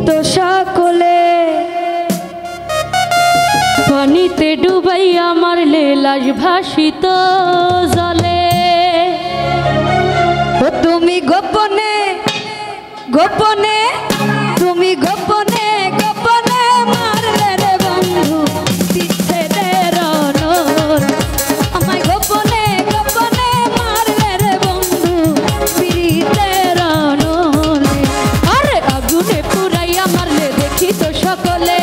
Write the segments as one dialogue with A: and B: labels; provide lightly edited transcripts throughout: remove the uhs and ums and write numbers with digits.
A: তো সকলে পানিতে ডুবাইয়া মারলে লাশ ভাসিত জলে।
B: ও তুমি গোপনে গোপনে তুমি গোপনে গোপনে মারলে রে বন্ধু বিচ্ছেদের নূর। আমায় গোপনে গোপনে মারলে রে বন্ধু পিরিতের নূর।
A: আরে আগুনে পুরাইয়া মারলে দেখি তো সকলে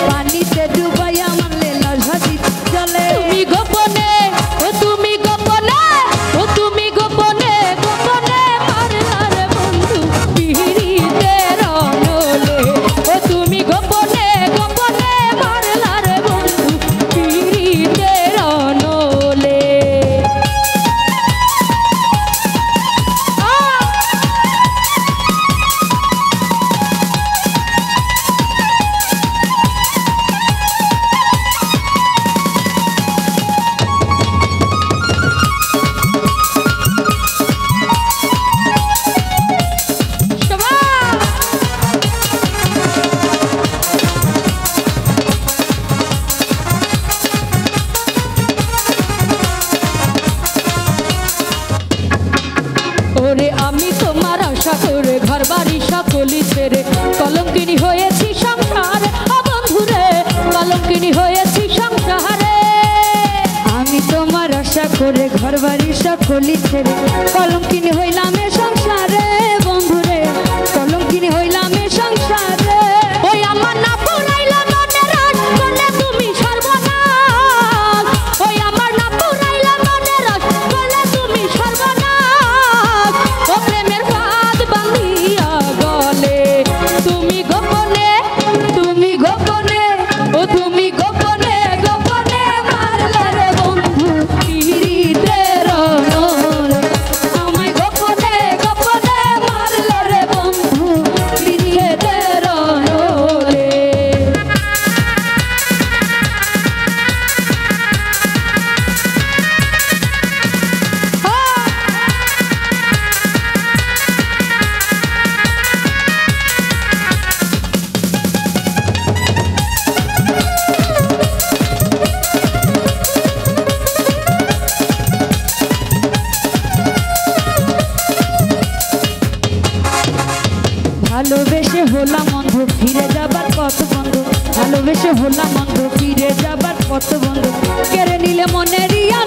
B: পানিতে ডুবাইয়া মারলে লাশ ভাসিত জলে।
A: তুমি গোপনে ও তুমি গোপনে ও তুমি গোপনে গোপনে মারলা রে বন্ধু পিরিতের নলে। ও তুমি গোপনে গোপনে মারলা রে বন্ধু পিরিতের নলে। ওরে আমি তোমার আশা করে ঘর বাড়ি সকলি ছেড়ে কলঙ্কিনী হয়েছি সংসারে। ও বন্ধুরে কলঙ্কিনী হয়েছি সংসারে।
B: আমি তোমার আশা করে ঘর বাড়ি সকলি ছেড়ে কলঙ্কিনী হইলাম এ সংসারে। বন্ধুরে কলঙ্কিনী হইলাম এ সংসারে।
A: ওই আমার না পুরাইলা মনের রস করলে তুমি সর্বনাশ। ওই আমার না পুরাইলা মনের রস করলে তুমি সর্বনাশ। ও প্রেমের ফাঁদ বাঁধিয়া গলে তুমি গোপনে
B: তুমি গোপনে
A: ও তুমি গোপনে গোপনে মারলা রে বন্ধু পিরিতের নলে।
B: আমায় গোপনে গোপনে মারলো রে বন্ধু পিরিতের নলে।
A: ভালোবেসে হলাম অন্ধ ফিরে যাবার পথ বন্ধ। ভালোবেসে হলাম অন্ধ ফিরে যাবার পথ বন্ধ।
B: কেড়ে নিলে মনের ইয়া